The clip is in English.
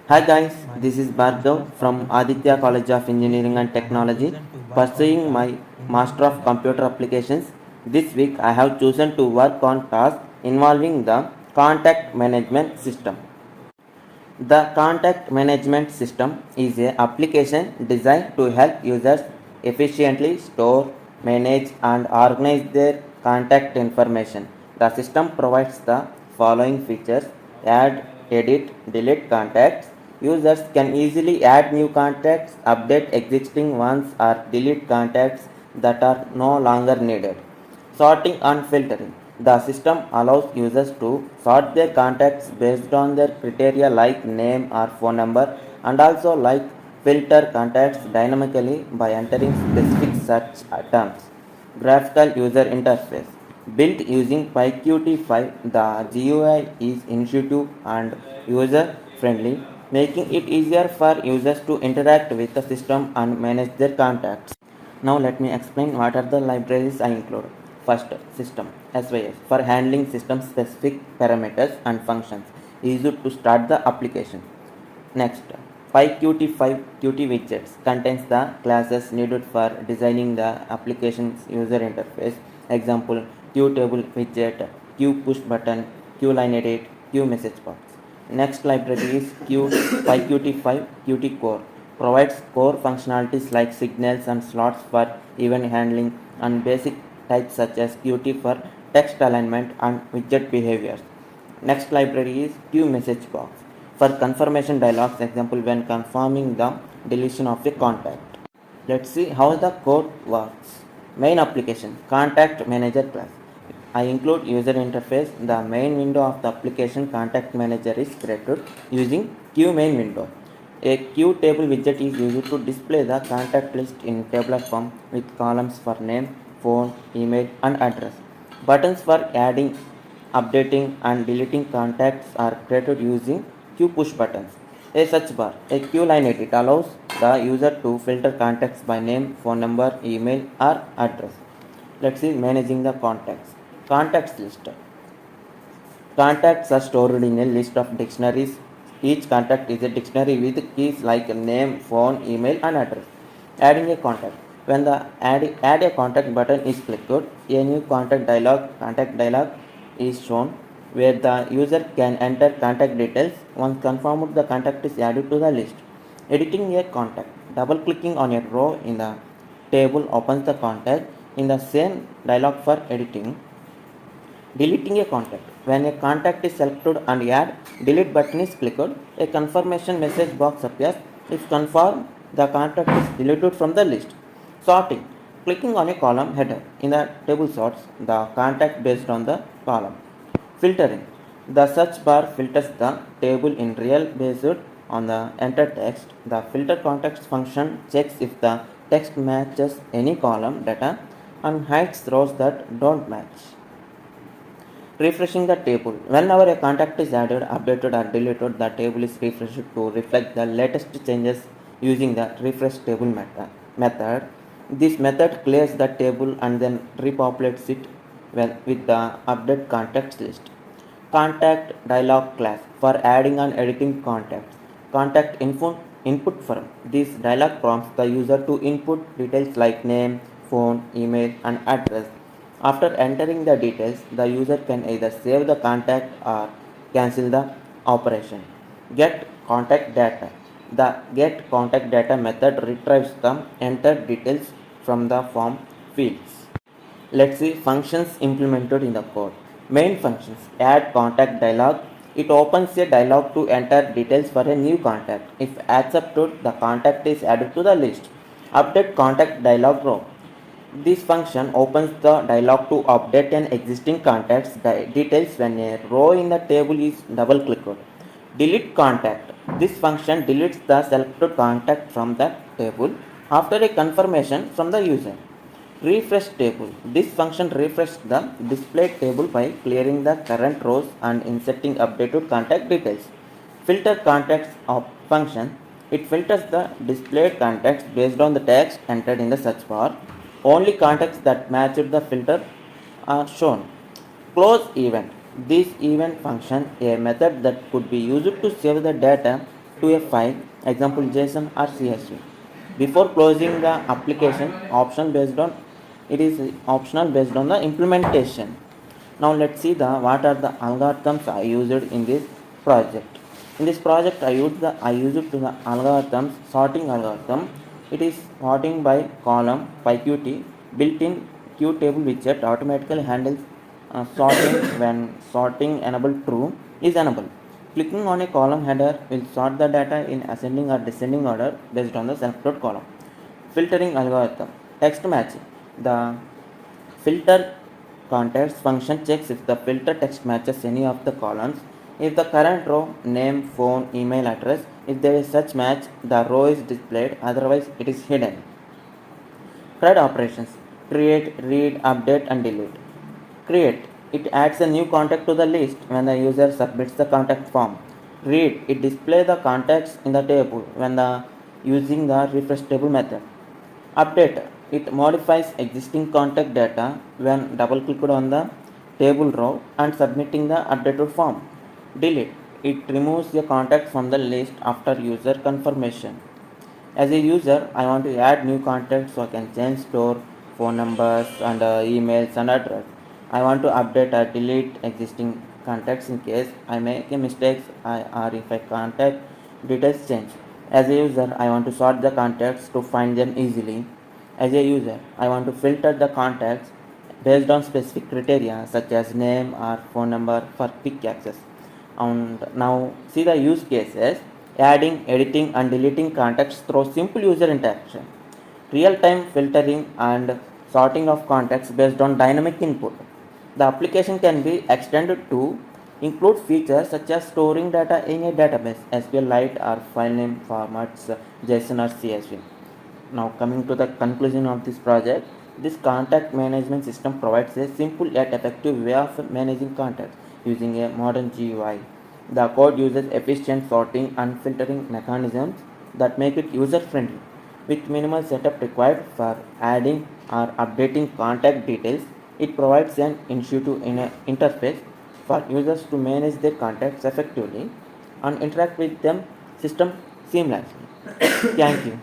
Hi guys, this is Bhargav from Aditya College of Engineering and Technology, pursuing my Master of Computer Applications. This week I have chosen to work on tasks involving the contact management system. The contact management system is an application designed to help users efficiently store, manage, and organize their contact information. The system provides the following features: add, edit, delete contacts. Users can easily add new contacts, update existing ones, or delete contacts that are no longer needed. Sorting and filtering. The system allows users to sort their contacts based on their criteria like name or phone number, and also like filter contacts dynamically by entering specific search terms. Graphical user interface. Built using PyQt5, the GUI is intuitive and user friendly, making it easier for users to interact with the system and manage their contacts. Now let me explain what are the libraries I include. First, system SYS for handling system specific parameters and functions, easy to start the application. Next, PyQt5 Qt widgets contains the classes needed for designing the application's user interface. Example: QTable widget, QPush button, QLineEdit, QMessageBox. Next library is PyQt5 Qt Core. Provides core functionalities like signals and slots for event handling and basic types such as Qt for text alignment and widget behaviors. Next library is QMessageBox for confirmation dialogues, example when confirming the deletion of a contact. Let's see how the code works. Main application contact manager class. I include user interface. The main window of the application contact manager is created using QMain window. A QTable widget is used to display the contact list in tabular form with columns for name, phone, email, and address. Buttons for adding, updating, and deleting contacts are created using QPush buttons. A search bar, a QLine edit allows the user to filter contacts by name, phone number, email, or address. Let's see managing the contacts. Contacts list. Contacts are stored in a list of dictionaries. Each contact is a dictionary with keys like name, phone, email, and address. Adding a contact. When the add a contact button is clicked, a new contact dialog is shown where the user can enter contact details. Once confirmed, the contact is added to the list. Editing a contact. Double clicking on a row in the table opens the contact in the same dialog for editing. Deleting a contact. When a contact is selected and add delete button is clicked, a confirmation message box appears. If confirmed, the contact is deleted from the list. Sorting. Clicking on a column header in the table sorts the contact based on the column. Filtering. The search bar filters the table in real based on the entered text. The filter context function checks if the text matches any column data and hides rows that don't match. Refreshing the table. Whenever a contact is added, updated, or deleted, the table is refreshed to reflect the latest changes using the refresh table method. This method clears the table and then repopulates it with the update contacts list. Contact dialog class for adding and editing contacts. Contact input form. This dialog prompts the user to input details like name, phone, email, and address. After entering the details, the user can either save the contact or cancel the operation. Get contact data. The get contact data method retrieves the entered details from the form fields. Let's see functions implemented in the code. Main functions add contact dialog. It opens a dialog to enter details for a new contact. If accepted, the contact is added to the list. Update contact dialog row. This function opens the dialog to update an existing contact's details when a row in the table is double clicked. Delete contact. This function deletes the selected contact from the table after a confirmation from the user. Refresh table. This function refreshes the display table by clearing the current rows and inserting updated contact details. Filter contacts function. It filters the displayed contacts based on the text entered in the search bar. Only contacts that match the filter are shown. Close event. This event function, a method that could be used to save the data to a file, example JSON or CSV. Before closing the application, it is optional based on the implementation. Now let's see the what are the algorithms I used in this project. In this project, I used to the algorithms sorting algorithm. It is sorting by column PyQt built-in Q table widget automatically handles sorting when sorting enabled true is enabled. Clicking on a column header will sort the data in ascending or descending order based on the selected column. Filtering algorithm. Text matching. The filter context function checks if the filter text matches any of the columns. If the current row, name, phone, email address, if there is such match, the row is displayed, otherwise it is hidden. CRUD operations: create, read, update and delete. Create: it adds a new contact to the list when the user submits the contact form. Read: it displays the contacts in the table when the using the refresh table method. Update: it modifies existing contact data when double clicked on the table row and submitting the updated form. Delete: it removes the contact from the list after user confirmation. As a user, I want to add new contacts so I can change store phone numbers and emails and address. I want to update or delete existing contacts in case I make a mistake or if I contact details change. As a user, I want to sort the contacts to find them easily. As a user, I want to filter the contacts based on specific criteria such as name or phone number for quick access. And now see the use cases: adding, editing and deleting contacts through simple user interaction, real-time filtering and sorting of contacts based on dynamic input. The application can be extended to include features such as storing data in a database, SQLite or file name formats, JSON or CSV. Now coming to the conclusion of this project, this contact management system provides a simple yet effective way of managing contacts using a modern GUI. The code uses efficient sorting and filtering mechanisms that make it user friendly. With minimal setup required for adding or updating contact details, it provides an intuitive interface for users to manage their contacts effectively and interact with them system seamlessly. Thank you.